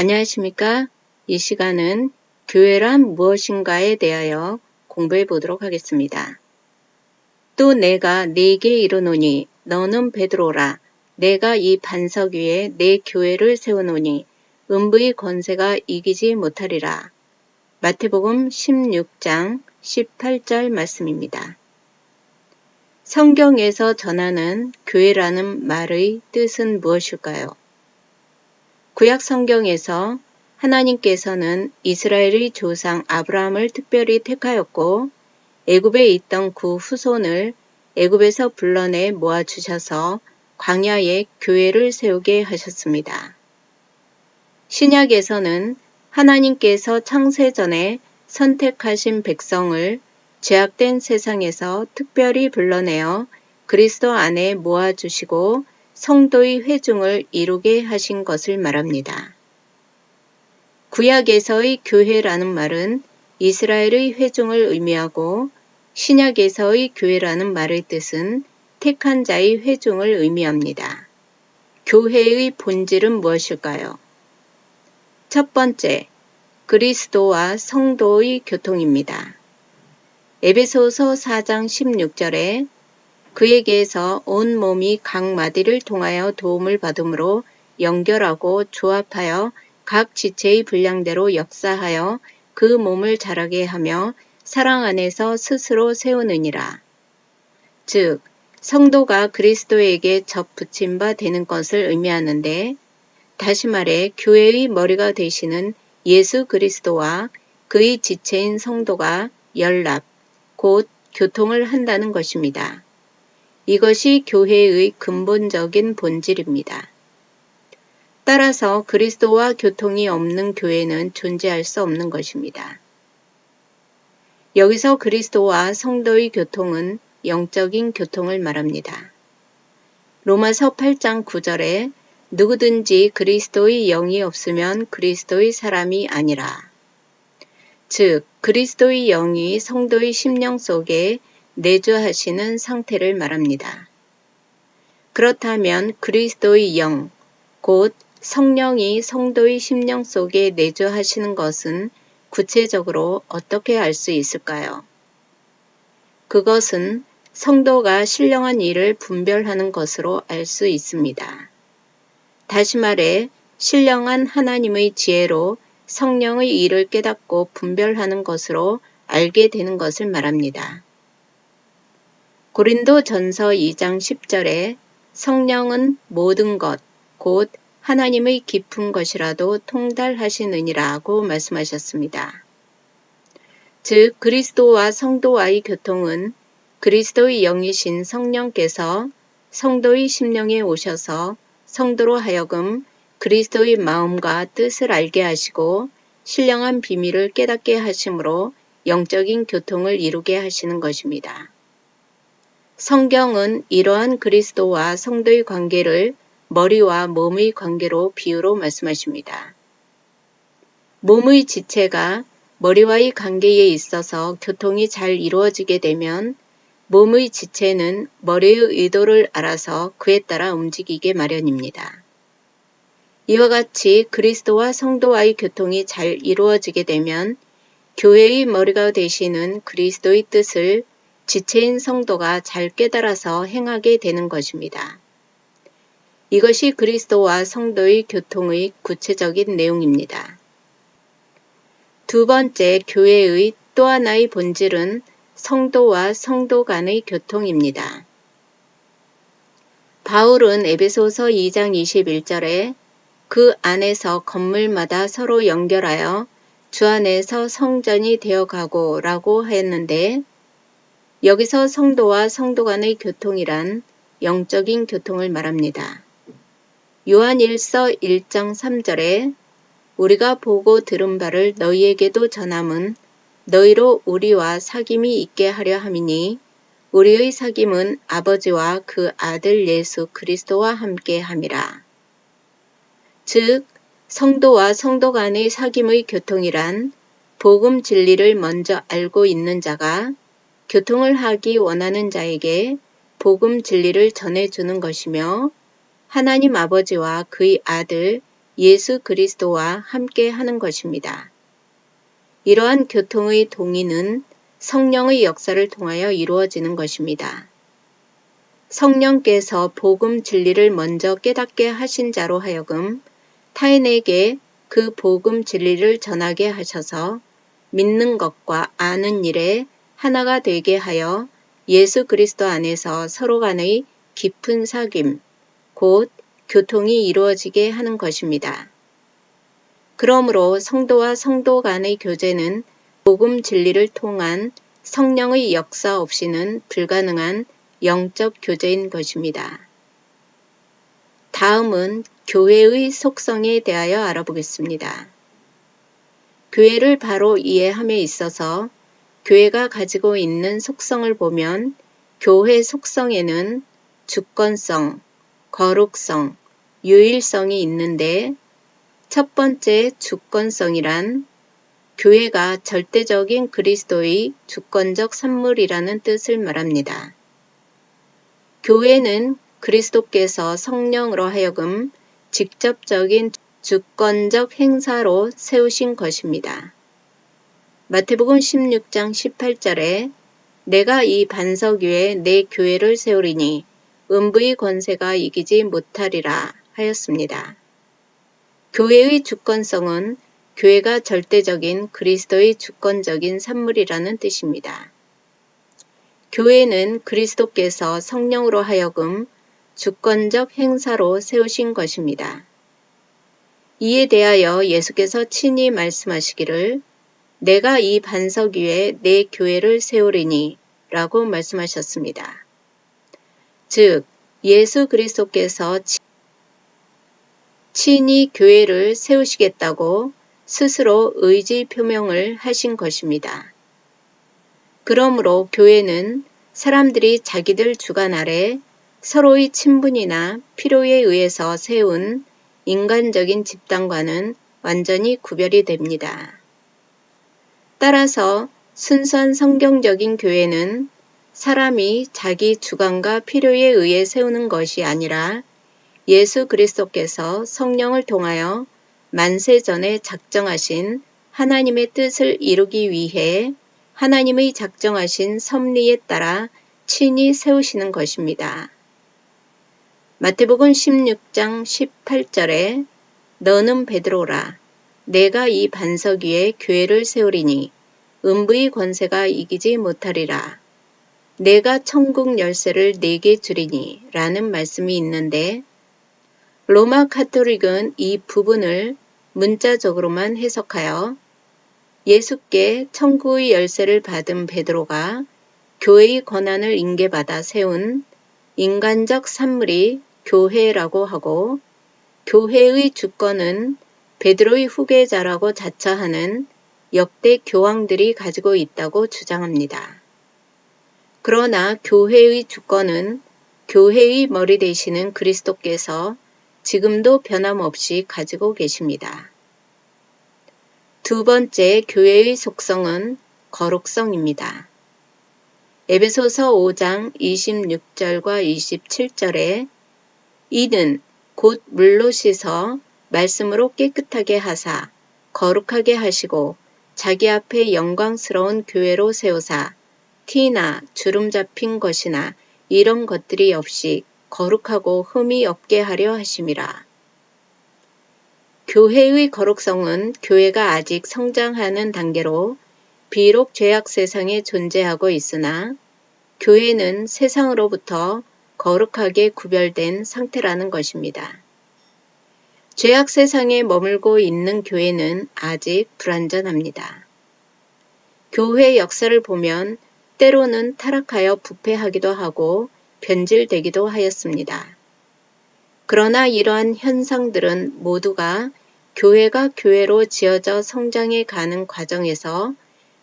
안녕하십니까? 이 시간은 교회란 무엇인가에 대하여 공부해 보도록 하겠습니다. 또 내가 네게 이르노니 너는 베드로라. 내가 이 반석 위에 내 교회를 세우노니 음부의 권세가 이기지 못하리라. 마태복음 16장 18절 말씀입니다. 성경에서 전하는 교회라는 말의 뜻은 무엇일까요? 구약 성경에서 하나님께서는 이스라엘의 조상 아브라함을 특별히 택하였고 애굽에 있던 그 후손을 애굽에서 불러내 모아주셔서 광야에 교회를 세우게 하셨습니다. 신약에서는 하나님께서 창세전에 선택하신 백성을 죄악된 세상에서 특별히 불러내어 그리스도 안에 모아주시고 성도의 회중을 이루게 하신 것을 말합니다. 구약에서의 교회라는 말은 이스라엘의 회중을 의미하고 신약에서의 교회라는 말의 뜻은 택한 자의 회중을 의미합니다. 교회의 본질은 무엇일까요? 첫 번째, 그리스도와 성도의 교통입니다. 에베소서 4장 16절에 그에게서 온 몸이 각 마디를 통하여 도움을 받음으로 연결하고 조합하여 각 지체의 분량대로 역사하여 그 몸을 자라게 하며 사랑 안에서 스스로 세우느니라. 즉, 성도가 그리스도에게 접붙임 바 되는 것을 의미하는데, 다시 말해 교회의 머리가 되시는 예수 그리스도와 그의 지체인 성도가 연합, 곧 교통을 한다는 것입니다. 이것이 교회의 근본적인 본질입니다. 따라서 그리스도와 교통이 없는 교회는 존재할 수 없는 것입니다. 여기서 그리스도와 성도의 교통은 영적인 교통을 말합니다. 로마서 8장 9절에 누구든지 그리스도의 영이 없으면 그리스도의 사람이 아니라. 즉, 그리스도의 영이 성도의 심령 속에 내주하시는 상태를 말합니다. 그렇다면 그리스도의 영, 곧 성령이 성도의 심령 속에 내주하시는 것은 구체적으로 어떻게 알 수 있을까요? 그것은 성도가 신령한 일을 분별하는 것으로 알 수 있습니다. 다시 말해 신령한 하나님의 지혜로 성령의 일을 깨닫고 분별하는 것으로 알게 되는 것을 말합니다. 고린도전서 2장 10절에 성령은 모든 것, 곧 하나님의 깊은 것이라도 통달하시느니라고 말씀하셨습니다. 즉, 그리스도와 성도와의 교통은 그리스도의 영이신 성령께서 성도의 심령에 오셔서 성도로 하여금 그리스도의 마음과 뜻을 알게 하시고 신령한 비밀을 깨닫게 하심으로 영적인 교통을 이루게 하시는 것입니다. 성경은 이러한 그리스도와 성도의 관계를 머리와 몸의 관계로 비유로 말씀하십니다. 몸의 지체가 머리와의 관계에 있어서 교통이 잘 이루어지게 되면 몸의 지체는 머리의 의도를 알아서 그에 따라 움직이게 마련입니다. 이와 같이 그리스도와 성도와의 교통이 잘 이루어지게 되면 교회의 머리가 되시는 그리스도의 뜻을 지체인 성도가 잘 깨달아서 행하게 되는 것입니다. 이것이 그리스도와 성도의 교통의 구체적인 내용입니다. 두 번째, 교회의 또 하나의 본질은 성도와 성도 간의 교통입니다. 바울은 에베소서 2장 21절에 그 안에서 건물마다 서로 연결하여 주 안에서 성전이 되어가고 라고 했는데, 여기서 성도와 성도 간의 교통이란 영적인 교통을 말합니다. 요한 1서 1장 3절에 우리가 보고 들은 바를 너희에게도 전함은 너희로 우리와 사귐이 있게 하려 함이니 우리의 사귐은 아버지와 그 아들 예수 그리스도와 함께 함이라. 즉, 성도와 성도 간의 사귐의 교통이란 복음 진리를 먼저 알고 있는 자가 교통을 하기 원하는 자에게 복음 진리를 전해주는 것이며 하나님 아버지와 그의 아들 예수 그리스도와 함께 하는 것입니다. 이러한 교통의 동의는 성령의 역사를 통하여 이루어지는 것입니다. 성령께서 복음 진리를 먼저 깨닫게 하신 자로 하여금 타인에게 그 복음 진리를 전하게 하셔서 믿는 것과 아는 일에 하나가 되게 하여 예수 그리스도 안에서 서로 간의 깊은 사귐, 곧 교통이 이루어지게 하는 것입니다. 그러므로 성도와 성도 간의 교제는 복음 진리를 통한 성령의 역사 없이는 불가능한 영적 교제인 것입니다. 다음은 교회의 속성에 대하여 알아보겠습니다. 교회를 바로 이해함에 있어서 교회가 가지고 있는 속성을 보면 교회 속성에는 주권성, 거룩성, 유일성이 있는데 첫 번째 주권성이란 교회가 절대적인 그리스도의 주권적 산물이라는 뜻을 말합니다. 교회는 그리스도께서 성령으로 하여금 직접적인 주권적 행사로 세우신 것입니다. 마태복음 16장 18절에 내가 이 반석 위에 내 교회를 세우리니 음부의 권세가 이기지 못하리라 하였습니다. 교회의 주권성은 교회가 절대적인 그리스도의 주권적인 산물이라는 뜻입니다. 교회는 그리스도께서 성령으로 하여금 주권적 행사로 세우신 것입니다. 이에 대하여 예수께서 친히 말씀하시기를 내가 이 반석 위에 내 교회를 세우리니 라고 말씀하셨습니다. 즉 예수 그리스도께서 친히 교회를 세우시겠다고 스스로 의지 표명을 하신 것입니다. 그러므로 교회는 사람들이 자기들 주관 아래 서로의 친분이나 필요에 의해서 세운 인간적인 집단과는 완전히 구별이 됩니다. 따라서 순수한 성경적인 교회는 사람이 자기 주관과 필요에 의해 세우는 것이 아니라 예수 그리스도께서 성령을 통하여 만세 전에 작정하신 하나님의 뜻을 이루기 위해 하나님의 작정하신 섭리에 따라 친히 세우시는 것입니다. 마태복음 16장 18절에 너는 베드로라 내가 이 반석 위에 교회를 세우리니 음부의 권세가 이기지 못하리라. 내가 천국 열쇠를 네게 주리니 라는 말씀이 있는데 로마 카톨릭은 이 부분을 문자적으로만 해석하여 예수께 천국의 열쇠를 받은 베드로가 교회의 권한을 인계받아 세운 인간적 산물이 교회라고 하고 교회의 주권은 베드로의 후계자라고 자처하는 역대 교황들이 가지고 있다고 주장합니다. 그러나 교회의 주권은 교회의 머리 되시는 그리스도께서 지금도 변함없이 가지고 계십니다. 두 번째 교회의 속성은 거룩성입니다. 에베소서 5장 26절과 27절에 이는 곧 물로 씻어 말씀으로 깨끗하게 하사 거룩하게 하시고 자기 앞에 영광스러운 교회로 세우사 티나 주름 잡힌 것이나 이런 것들이 없이 거룩하고 흠이 없게 하려 하심이라. 교회의 거룩성은 교회가 아직 성장하는 단계로 비록 죄악 세상에 존재하고 있으나 교회는 세상으로부터 거룩하게 구별된 상태라는 것입니다. 죄악 세상에 머물고 있는 교회는 아직 불완전합니다. 교회 역사를 보면 때로는 타락하여 부패하기도 하고 변질되기도 하였습니다. 그러나 이러한 현상들은 모두가 교회가 교회로 지어져 성장해 가는 과정에서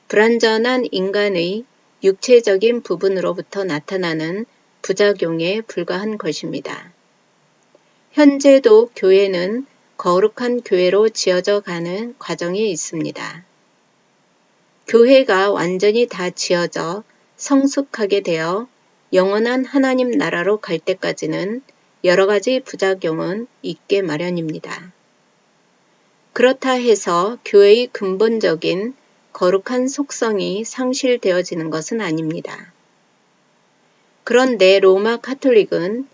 불완전한 인간의 육체적인 부분으로부터 나타나는 부작용에 불과한 것입니다. 현재도 교회는 거룩한 교회로 지어져 가는 과정에 있습니다. 교회가 완전히 다 지어져 성숙하게 되어 영원한 하나님 나라로 갈 때까지는 여러 가지 부작용은 있게 마련입니다. 그렇다 해서 교회의 근본적인 거룩한 속성이 상실되어지는 것은 아닙니다. 그런데 로마 카톨릭은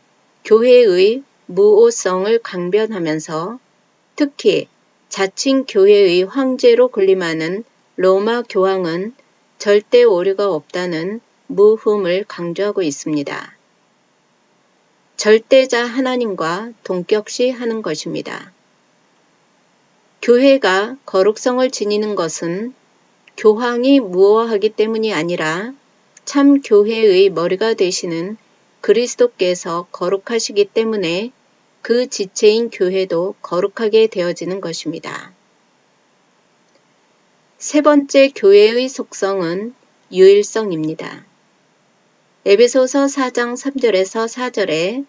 교회의 무오성을 강변하면서 특히 자칭 교회의 황제로 군림하는 로마 교황은 절대 오류가 없다는 무흠을 강조하고 있습니다. 절대자 하나님과 동격시 하는 것입니다. 교회가 거룩성을 지니는 것은 교황이 무오하기 때문이 아니라 참 교회의 머리가 되시는 그리스도께서 거룩하시기 때문에 그 지체인 교회도 거룩하게 되어지는 것입니다. 세 번째 교회의 속성은 유일성입니다. 에베소서 4장 3절에서 4절에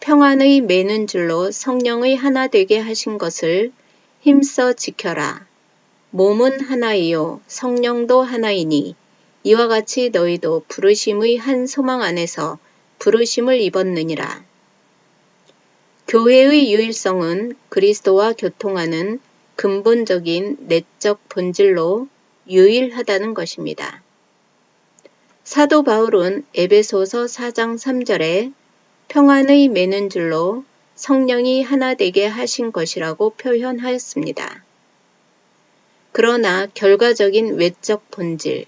평안의 매는 줄로 성령의 하나 되게 하신 것을 힘써 지켜라. 몸은 하나이요 성령도 하나이니 이와 같이 너희도 부르심의 한 소망 안에서 부르심을 입었느니라. 교회의 유일성은 그리스도와 교통하는 근본적인 내적 본질로 유일하다는 것입니다. 사도 바울은 에베소서 4장 3절에 평안의 매는 줄로 성령이 하나 되게 하신 것이라고 표현하였습니다. 그러나 결과적인 외적 본질,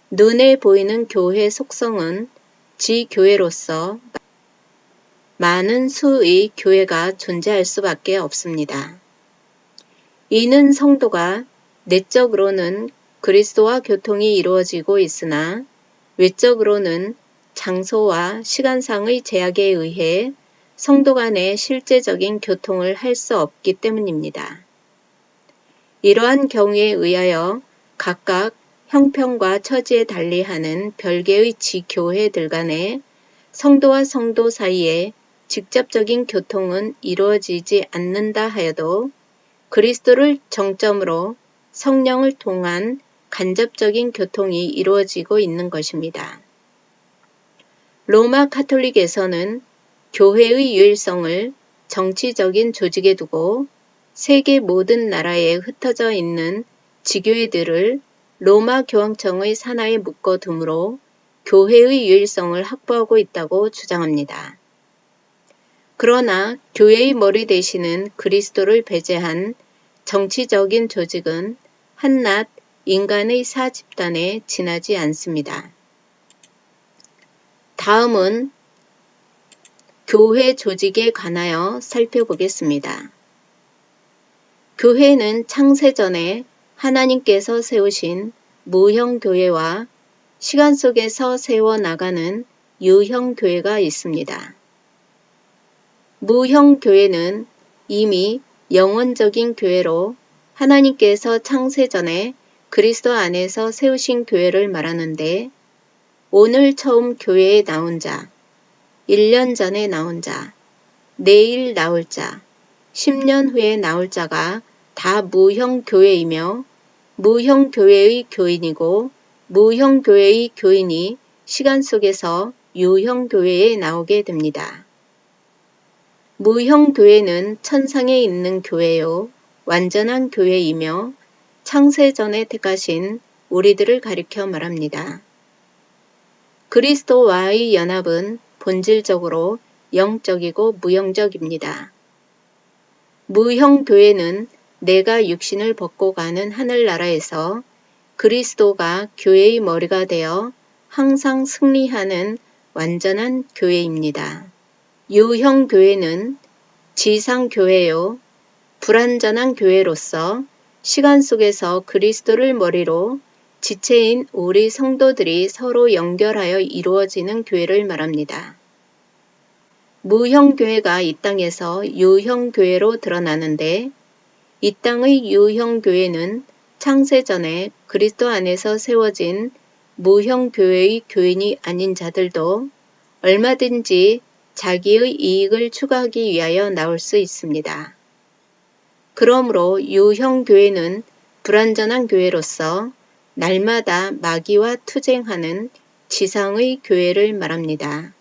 눈에 보이는 교회 속성은 지교회로서 많은 수의 교회가 존재할 수밖에 없습니다. 이는 성도가 내적으로는 그리스도와 교통이 이루어지고 있으나 외적으로는 장소와 시간상의 제약에 의해 성도 간의 실제적인 교통을 할 수 없기 때문입니다. 이러한 경우에 의하여 각각 형편과 처지에 달리하는 별개의 지교회들 간에 성도와 성도 사이에 직접적인 교통은 이루어지지 않는다 하여도 그리스도를 정점으로 성령을 통한 간접적인 교통이 이루어지고 있는 것입니다. 로마 카톨릭에서는 교회의 유일성을 정치적인 조직에 두고 세계 모든 나라에 흩어져 있는 지교회들을 로마 교황청의 산하에 묶어둠으로 교회의 유일성을 확보하고 있다고 주장합니다. 그러나 교회의 머리 되시는 그리스도를 배제한 정치적인 조직은 한낱 인간의 사집단에 지나지 않습니다. 다음은 교회 조직에 관하여 살펴보겠습니다. 교회는 창세전에 하나님께서 세우신 무형교회와 시간 속에서 세워나가는 유형교회가 있습니다. 무형교회는 이미 영원적인 교회로 하나님께서 창세전에 그리스도 안에서 세우신 교회를 말하는데 오늘 처음 교회에 나온 자, 1년 전에 나온 자, 내일 나올 자, 10년 후에 나올 자가 다 무형교회이며 무형교회의 교인이고 무형교회의 교인이 시간 속에서 유형교회에 나오게 됩니다. 무형교회는 천상에 있는 교회요 완전한 교회이며 창세전에 택하신 우리들을 가리켜 말합니다. 그리스도와의 연합은 본질적으로 영적이고 무형적입니다. 무형교회는 내가 육신을 벗고 가는 하늘나라에서 그리스도가 교회의 머리가 되어 항상 승리하는 완전한 교회입니다. 유형교회는 지상교회요 불완전한 교회로서 시간 속에서 그리스도를 머리로 지체인 우리 성도들이 서로 연결하여 이루어지는 교회를 말합니다. 무형교회가 이 땅에서 유형교회로 드러나는데 이 땅의 유형교회는 창세전에 그리스도 안에서 세워진 무형교회의 교인이 아닌 자들도 얼마든지 자기의 이익을 추구하기 위하여 나올 수 있습니다. 그러므로 유형교회는 불완전한 교회로서 날마다 마귀와 투쟁하는 지상의 교회를 말합니다.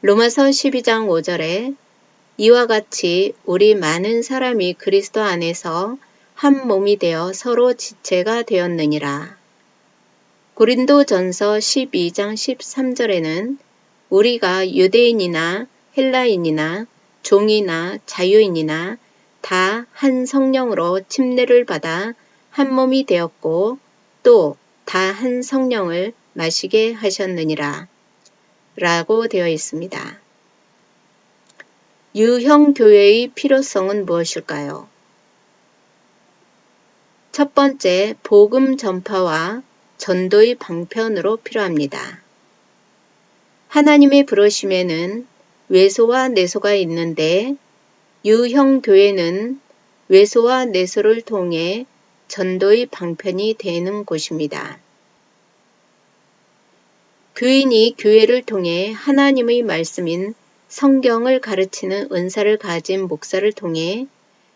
로마서 12장 5절에 이와 같이 우리 많은 사람이 그리스도 안에서 한 몸이 되어 서로 지체가 되었느니라. 고린도전서 12장 13절에는 우리가 유대인이나 헬라인이나 종이나 자유인이나 다 한 성령으로 침례를 받아 한 몸이 되었고 또 다 한 성령을 마시게 하셨느니라 라고 되어 있습니다. 유형 교회의 필요성은 무엇일까요? 첫 번째, 복음 전파와 전도의 방편으로 필요합니다. 하나님의 부르심에는 외소와 내소가 있는데 유형 교회는 외소와 내소를 통해 전도의 방편이 되는 곳입니다. 교인이 교회를 통해 하나님의 말씀인 성경을 가르치는 은사를 가진 목사를 통해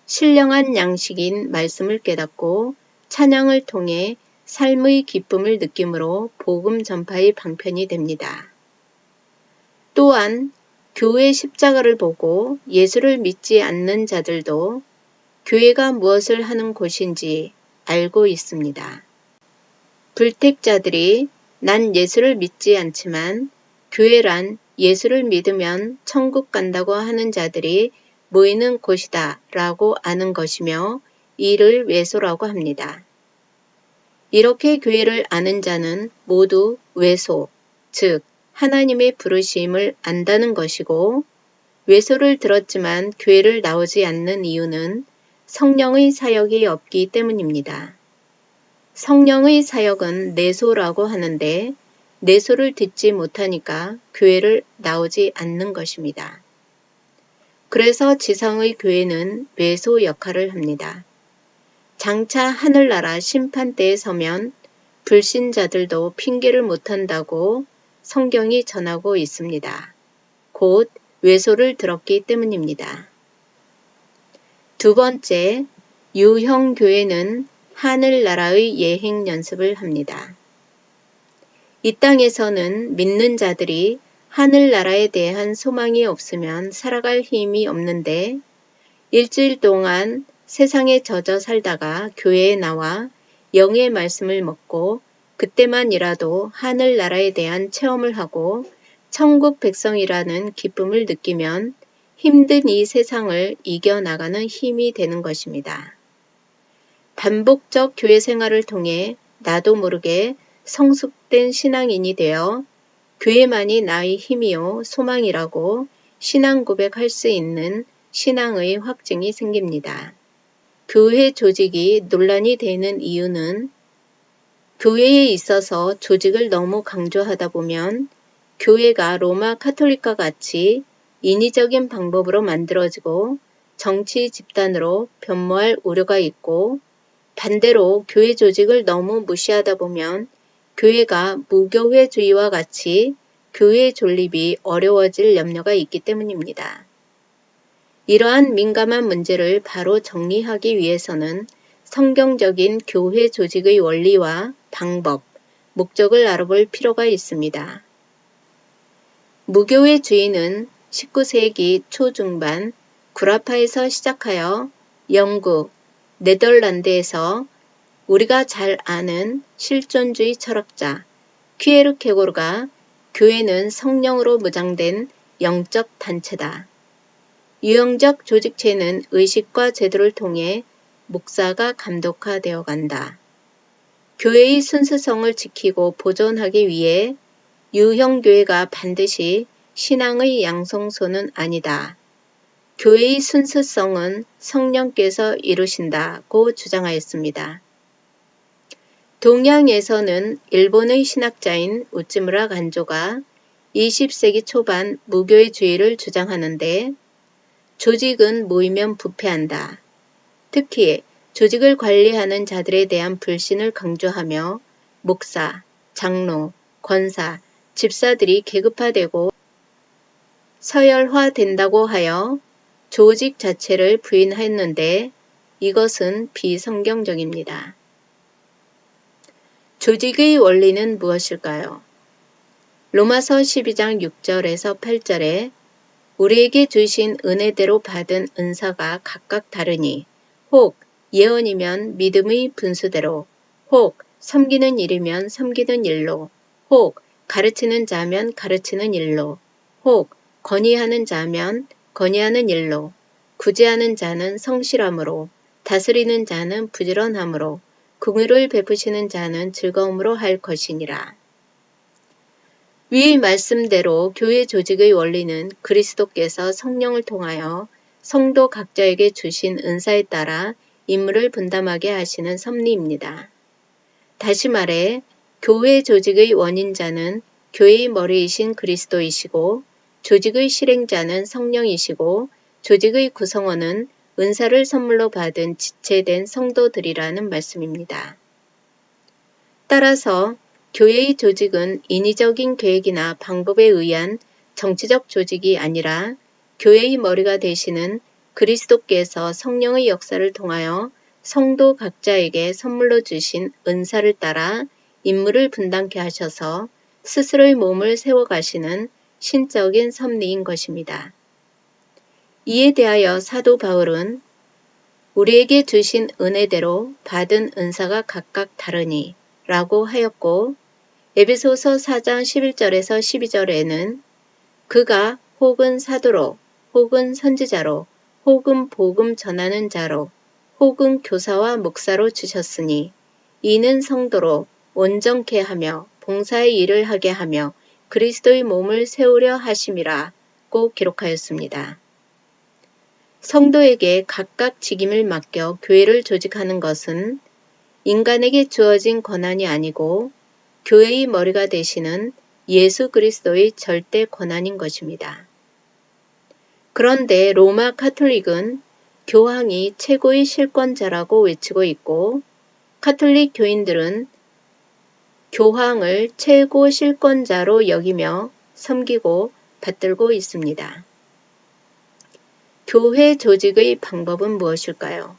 신령한 양식인 말씀을 깨닫고 찬양을 통해 삶의 기쁨을 느낌으로 복음 전파의 방편이 됩니다. 또한 교회 십자가를 보고 예수를 믿지 않는 자들도 교회가 무엇을 하는 곳인지 알고 있습니다. 불택자들이 난 예수를 믿지 않지만 교회란 예수를 믿으면 천국 간다고 하는 자들이 모이는 곳이다 라고 아는 것이며 이를 외소라고 합니다. 이렇게 교회를 아는 자는 모두 외소, 즉 하나님의 부르심을 안다는 것이고 외소를 들었지만 교회를 나오지 않는 이유는 성령의 사역이 없기 때문입니다. 성령의 사역은 내소라고 하는데 내소를 듣지 못하니까 교회를 나오지 않는 것입니다. 그래서 지상의 교회는 외소 역할을 합니다. 장차 하늘나라 심판대에 서면 불신자들도 핑계를 못한다고 성경이 전하고 있습니다. 곧 외소를 들었기 때문입니다. 두 번째, 유형 교회는 하늘나라의 예행 연습을 합니다. 이 땅에서는 믿는 자들이 하늘나라에 대한 소망이 없으면 살아갈 힘이 없는데 일주일 동안 세상에 젖어 살다가 교회에 나와 영의 말씀을 먹고 그때만이라도 하늘나라에 대한 체험을 하고 천국 백성이라는 기쁨을 느끼면 힘든 이 세상을 이겨나가는 힘이 되는 것입니다. 반복적 교회 생활을 통해 나도 모르게 성숙된 신앙인이 되어 교회만이 나의 힘이요 소망이라고 신앙 고백할 수 있는 신앙의 확증이 생깁니다. 교회 조직이 논란이 되는 이유는 교회에 있어서 조직을 너무 강조하다 보면 교회가 로마 카톨릭과 같이 인위적인 방법으로 만들어지고 정치 집단으로 변모할 우려가 있고 반대로 교회 조직을 너무 무시하다 보면 교회가 무교회주의와 같이 교회 존립이 어려워질 염려가 있기 때문입니다. 이러한 민감한 문제를 바로 정리하기 위해서는 성경적인 교회 조직의 원리와 방법, 목적을 알아볼 필요가 있습니다. 무교회주의는 19세기 초중반 구라파에서 시작하여 영국, 네덜란드에서 우리가 잘 아는 실존주의 철학자 퀴에르케고르가 교회는 성령으로 무장된 영적 단체다. 유형적 조직체는 의식과 제도를 통해 목사가 감독화되어 간다. 교회의 순수성을 지키고 보존하기 위해 유형교회가 반드시 신앙의 양성소는 아니다. 교회의 순수성은 성령께서 이루신다고 주장하였습니다. 동양에서는 일본의 신학자인 우찌무라 간조가 20세기 초반 무교회주의를 주장하는데 조직은 모이면 부패한다. 특히 조직을 관리하는 자들에 대한 불신을 강조하며 목사, 장로, 권사, 집사들이 계급화되고 서열화된다고 하여 조직 자체를 부인했는데 이것은 비성경적입니다. 조직의 원리는 무엇일까요? 로마서 12장 6절에서 8절에 우리에게 주신 은혜대로 받은 은사가 각각 다르니 혹 예언이면 믿음의 분수대로, 혹 섬기는 일이면 섬기는 일로, 혹 가르치는 자면 가르치는 일로, 혹 건의하는 자면 건의하는 일로, 구제하는 자는 성실함으로, 다스리는 자는 부지런함으로, 긍휼을 베푸시는 자는 즐거움으로 할 것이니라. 위의 말씀대로 교회 조직의 원리는 그리스도께서 성령을 통하여 성도 각자에게 주신 은사에 따라 임무를 분담하게 하시는 섭리입니다. 다시 말해 교회 조직의 원인자는 교회의 머리이신 그리스도이시고 조직의 실행자는 성령이시고 조직의 구성원은 은사를 선물로 받은 지체된 성도들이라는 말씀입니다. 따라서 교회의 조직은 인위적인 계획이나 방법에 의한 정치적 조직이 아니라 교회의 머리가 되시는 그리스도께서 성령의 역사를 통하여 성도 각자에게 선물로 주신 은사를 따라 임무를 분담케 하셔서 스스로의 몸을 세워가시는 신적인 섭리인 것입니다. 이에 대하여 사도 바울은 우리에게 주신 은혜대로 받은 은사가 각각 다르니 라고 하였고 에베소서 4장 11절에서 12절에는 그가 혹은 사도로 혹은 선지자로 혹은 복음 전하는 자로 혹은 교사와 목사로 주셨으니 이는 성도로 온전케 하며 봉사의 일을 하게 하며 그리스도의 몸을 세우려 하심이라고 기록하였습니다. 성도에게 각각 직임을 맡겨 교회를 조직하는 것은 인간에게 주어진 권한이 아니고 교회의 머리가 되시는 예수 그리스도의 절대 권한인 것입니다. 그런데 로마 카톨릭은 교황이 최고의 실권자라고 외치고 있고 카톨릭 교인들은 교황을 최고 실권자로 여기며 섬기고 받들고 있습니다. 교회 조직의 방법은 무엇일까요?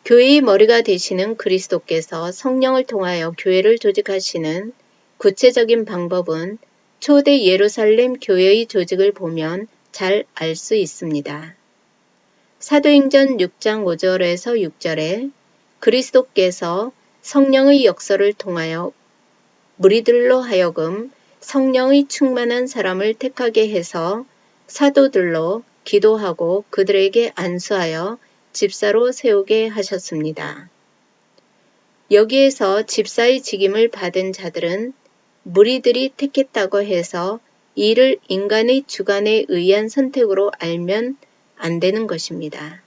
교회의 머리가 되시는 그리스도께서 성령을 통하여 교회를 조직하시는 구체적인 방법은 초대 예루살렘 교회의 조직을 보면 잘 알 수 있습니다. 사도행전 6장 5절에서 6절에 그리스도께서 성령의 역사를 통하여 무리들로 하여금 성령의 충만한 사람을 택하게 해서 사도들로 기도하고 그들에게 안수하여 집사로 세우게 하셨습니다. 여기에서 집사의 직임을 받은 자들은 무리들이 택했다고 해서 이를 인간의 주관에 의한 선택으로 알면 안 되는 것입니다.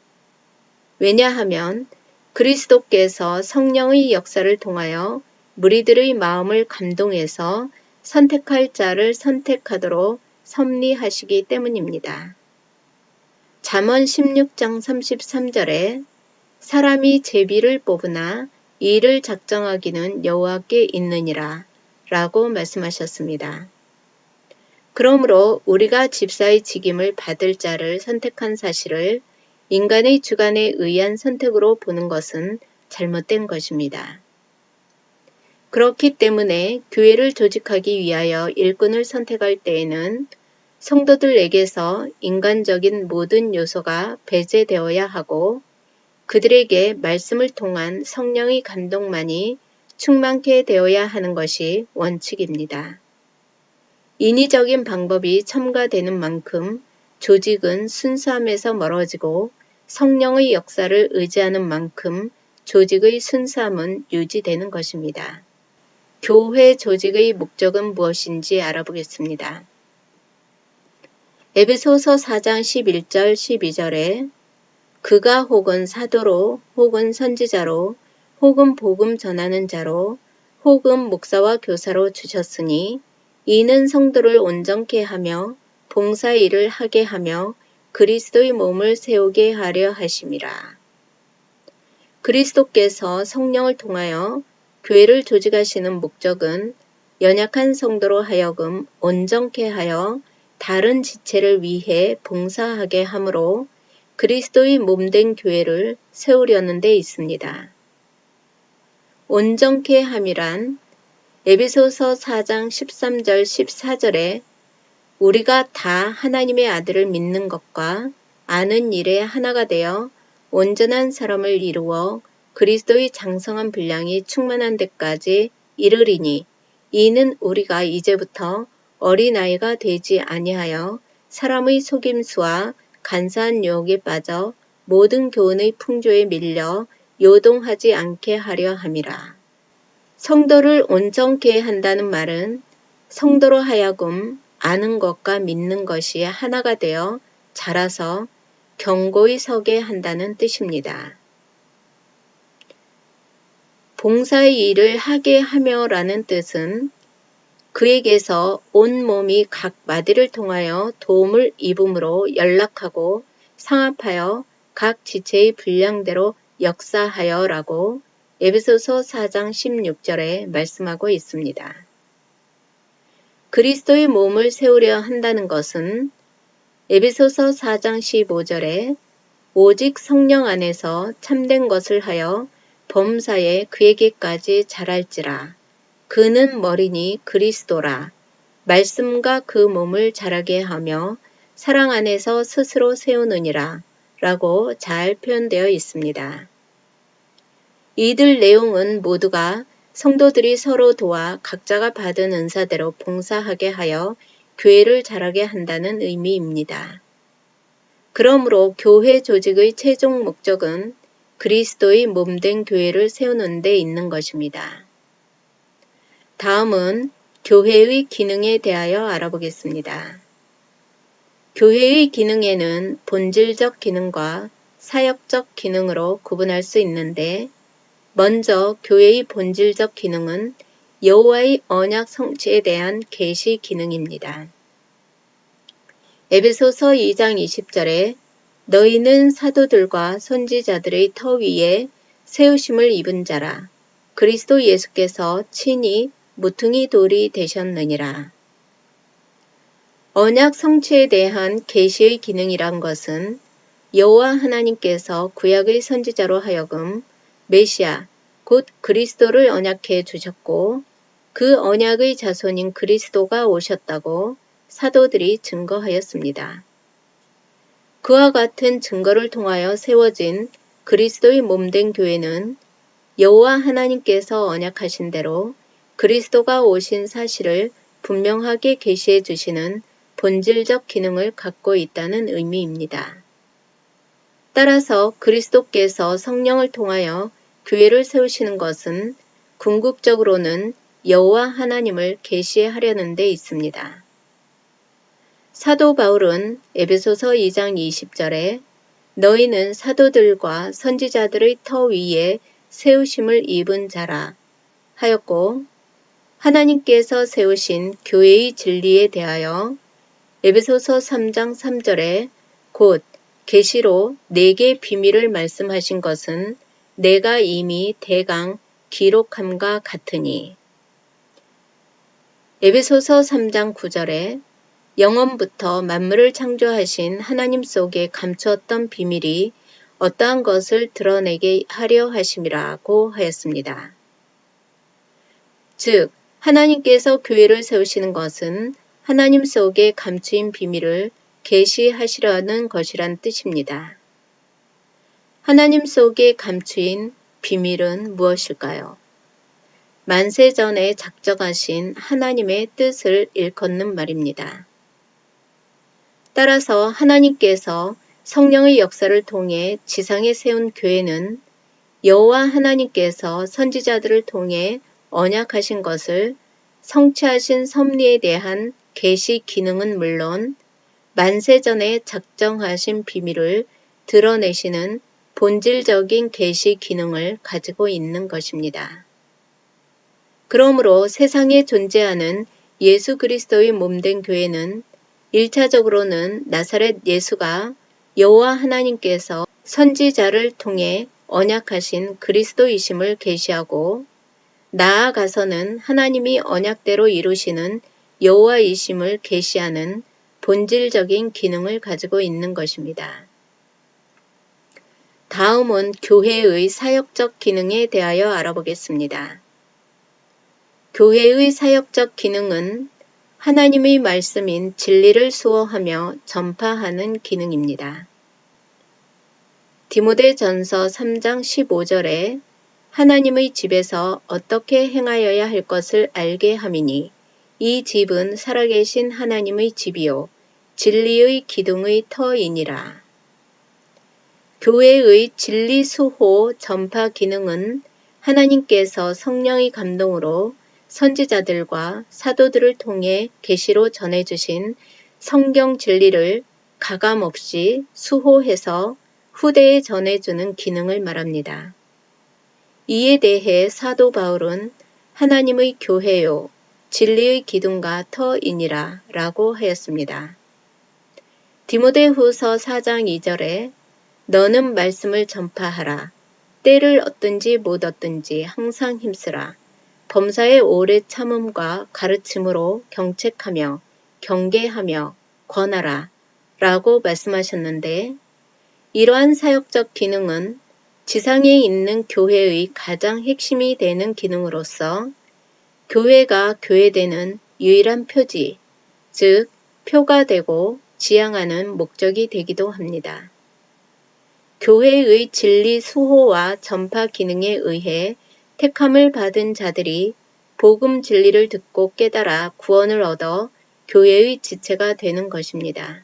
왜냐하면 그리스도께서 성령의 역사를 통하여 무리들의 마음을 감동해서 선택할 자를 선택하도록 섭리하시기 때문입니다. 잠언 16장 33절에 사람이 제비를 뽑으나 이를 작정하기는 여호와께 있느니라 라고 말씀하셨습니다. 그러므로 우리가 집사의 직임을 받을 자를 선택한 사실을 인간의 주관에 의한 선택으로 보는 것은 잘못된 것입니다. 그렇기 때문에 교회를 조직하기 위하여 일꾼을 선택할 때에는 성도들에게서 인간적인 모든 요소가 배제되어야 하고 그들에게 말씀을 통한 성령의 감동만이 충만케 되어야 하는 것이 원칙입니다. 인위적인 방법이 첨가되는 만큼 조직은 순수함에서 멀어지고 성령의 역사를 의지하는 만큼 조직의 순수함은 유지되는 것입니다. 교회 조직의 목적은 무엇인지 알아보겠습니다. 에베소서 4장 11절 12절에 그가 혹은 사도로 혹은 선지자로 혹은 복음 전하는 자로 혹은 목사와 교사로 주셨으니 이는 성도를 온전케 하며 봉사 일을 하게 하며 그리스도의 몸을 세우게 하려 하심이라. 그리스도께서 성령을 통하여 교회를 조직하시는 목적은 연약한 성도로 하여금 온전케 하여 다른 지체를 위해 봉사하게 함으로 그리스도의 몸된 교회를 세우려는 데 있습니다. 온전케 함이란 에베소서 4장 13절 14절에 우리가 다 하나님의 아들을 믿는 것과 아는 일에 하나가 되어 온전한 사람을 이루어 그리스도의 장성한 분량이 충만한 데까지 이르리니 이는 우리가 이제부터 어린아이가 되지 아니하여 사람의 속임수와 간사한 유혹에 빠져 모든 교훈의 풍조에 밀려 요동하지 않게 하려 함이라. 성도를 온전케 한다는 말은 성도로 하여금 아는 것과 믿는 것이 하나가 되어 자라서 견고히 서게 한다는 뜻입니다. 봉사의 일을 하게 하며라는 뜻은 그에게서 온 몸이 각 마디를 통하여 도움을 입음으로 연락하고 상합하여 각 지체의 분량대로 역사하여라고 에베소서 4장 16절에 말씀하고 있습니다. 그리스도의 몸을 세우려 한다는 것은 에베소서 4장 15절에 오직 성령 안에서 참된 것을 하여 범사에 그에게까지 자랄지라. 그는 머리니 그리스도라. 말씀과 그 몸을 자라게 하며 사랑 안에서 스스로 세우느니라. 라고 잘 표현되어 있습니다. 이들 내용은 모두가 성도들이 서로 도와 각자가 받은 은사대로 봉사하게 하여 교회를 자라게 한다는 의미입니다. 그러므로 교회 조직의 최종 목적은 그리스도의 몸된 교회를 세우는 데 있는 것입니다. 다음은 교회의 기능에 대하여 알아보겠습니다. 교회의 기능에는 본질적 기능과 사역적 기능으로 구분할 수 있는데 먼저 교회의 본질적 기능은 여호와의 언약 성취에 대한 계시 기능입니다. 에베소서 2장 20절에 너희는 사도들과 선지자들의 터 위에 세우심을 입은 자라. 그리스도 예수께서 친히 모퉁이 돌이 되셨느니라. 언약 성취에 대한 계시의 기능이란 것은 여호와 하나님께서 구약의 선지자로 하여금 메시아 곧 그리스도를 언약해 주셨고 그 언약의 자손인 그리스도가 오셨다고 사도들이 증거하였습니다. 그와 같은 증거를 통하여 세워진 그리스도의 몸된 교회는 여호와 하나님께서 언약하신 대로 그리스도가 오신 사실을 분명하게 계시해 주시는 본질적 기능을 갖고 있다는 의미입니다. 따라서 그리스도께서 성령을 통하여 교회를 세우시는 것은 궁극적으로는 여호와 하나님을 계시하려는 데 있습니다. 사도 바울은 에베소서 2장 20절에 너희는 사도들과 선지자들의 터 위에 세우심을 입은 자라 하였고 하나님께서 세우신 교회의 진리에 대하여 에베소서 3장 3절에 곧 계시로 내게 비밀을 말씀하신 것은 내가 이미 대강 기록함과 같으니 에베소서 3장 9절에 영원부터 만물을 창조하신 하나님 속에 감추었던 비밀이 어떠한 것을 드러내게 하려 하심이라고 하였습니다. 즉 하나님께서 교회를 세우시는 것은 하나님 속에 감추인 비밀을 계시하시려는 것이란 뜻입니다. 하나님 속에 감추인 비밀은 무엇일까요? 만세 전에 작정하신 하나님의 뜻을 일컫는 말입니다. 따라서 하나님께서 성령의 역사를 통해 지상에 세운 교회는 여호와 하나님께서 선지자들을 통해 언약하신 것을 성취하신 섭리에 대한 계시 기능은 물론 만세전에 작정하신 비밀을 드러내시는 본질적인 계시 기능을 가지고 있는 것입니다. 그러므로 세상에 존재하는 예수 그리스도의 몸된 교회는 1차적으로는 나사렛 예수가 여호와 하나님께서 선지자를 통해 언약하신 그리스도이심을 계시하고 나아가서는 하나님이 언약대로 이루시는 여호와이심을 계시하는 본질적인 기능을 가지고 있는 것입니다. 다음은 교회의 사역적 기능에 대하여 알아보겠습니다. 교회의 사역적 기능은 하나님의 말씀인 진리를 수호하며 전파하는 기능입니다. 디모데전서 3장 15절에 하나님의 집에서 어떻게 행하여야 할 것을 알게 함이니 이 집은 살아계신 하나님의 집이요 진리의 기둥의 터이니라. 교회의 진리 수호 전파 기능은 하나님께서 성령의 감동으로 선지자들과 사도들을 통해 계시로 전해주신 성경 진리를 가감없이 수호해서 후대에 전해주는 기능을 말합니다. 이에 대해 사도 바울은 하나님의 교회요 진리의 기둥과 터이니라 라고 하였습니다. 디모데후서 4장 2절에 너는 말씀을 전파하라. 때를 얻든지 못 얻든지 항상 힘쓰라. 범사의 오래 참음과 가르침으로 경책하며 경계하며 권하라 라고 말씀하셨는데 이러한 사역적 기능은 지상에 있는 교회의 가장 핵심이 되는 기능으로서 교회가 교회되는 유일한 표지, 즉 표가 되고 지향하는 목적이 되기도 합니다. 교회의 진리 수호와 전파 기능에 의해 택함을 받은 자들이 복음 진리를 듣고 깨달아 구원을 얻어 교회의 지체가 되는 것입니다.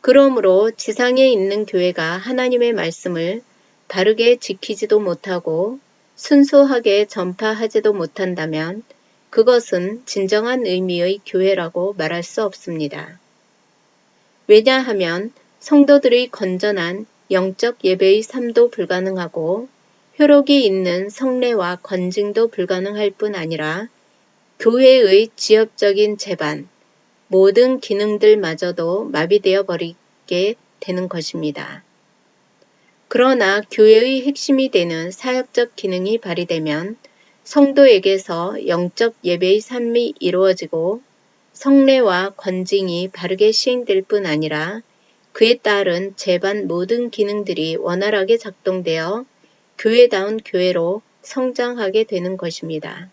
그러므로 지상에 있는 교회가 하나님의 말씀을 바르게 지키지도 못하고 순수하게 전파하지도 못한다면 그것은 진정한 의미의 교회라고 말할 수 없습니다. 왜냐하면 성도들의 건전한 영적 예배의 삶도 불가능하고 효력이 있는 성례와 건증도 불가능할 뿐 아니라 교회의 지엽적인 제반, 모든 기능들마저도 마비되어 버리게 되는 것입니다. 그러나 교회의 핵심이 되는 사역적 기능이 발휘되면 성도에게서 영적 예배의 삶이 이루어지고 성례와 건증이 바르게 시행될 뿐 아니라 그에 따른 제반 모든 기능들이 원활하게 작동되어 교회다운 교회로 성장하게 되는 것입니다.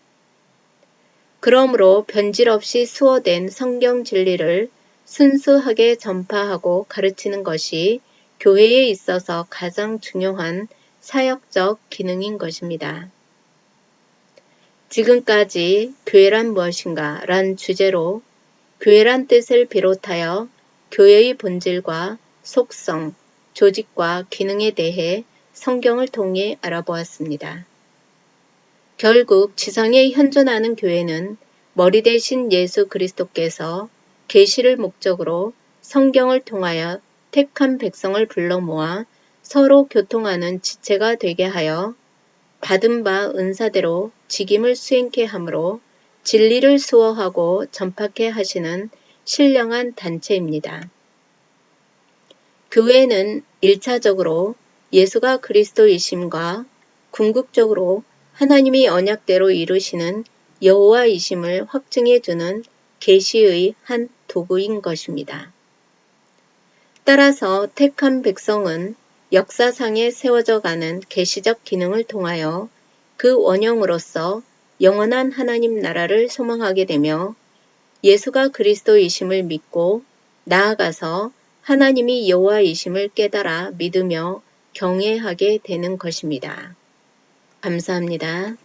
그러므로 변질 없이 수호된 성경 진리를 순수하게 전파하고 가르치는 것이 교회에 있어서 가장 중요한 사역적 기능인 것입니다. 지금까지 교회란 무엇인가 란 주제로 교회란 뜻을 비롯하여 교회의 본질과 속성, 조직과 기능에 대해 성경을 통해 알아보았습니다. 결국 지상에 현존하는 교회는 머리 대신 예수 그리스도께서 계시를 목적으로 성경을 통하여 택한 백성을 불러 모아 서로 교통하는 지체가 되게 하여 받은 바 은사대로 직임을 수행케 하므로 진리를 수호하고 전파케 하시는 신령한 단체입니다. 교회는 1차적으로 예수가 그리스도이심과 궁극적으로 하나님이 언약대로 이루시는 여호와이심을 확증해 주는 계시의 한 도구인 것입니다. 따라서 택한 백성은 역사상에 세워져 가는 계시적 기능을 통하여 그 원형으로서 영원한 하나님 나라를 소망하게 되며 예수가 그리스도이심을 믿고 나아가서 하나님이 여호와이심을 깨달아 믿으며 경외하게 되는 것입니다. 감사합니다.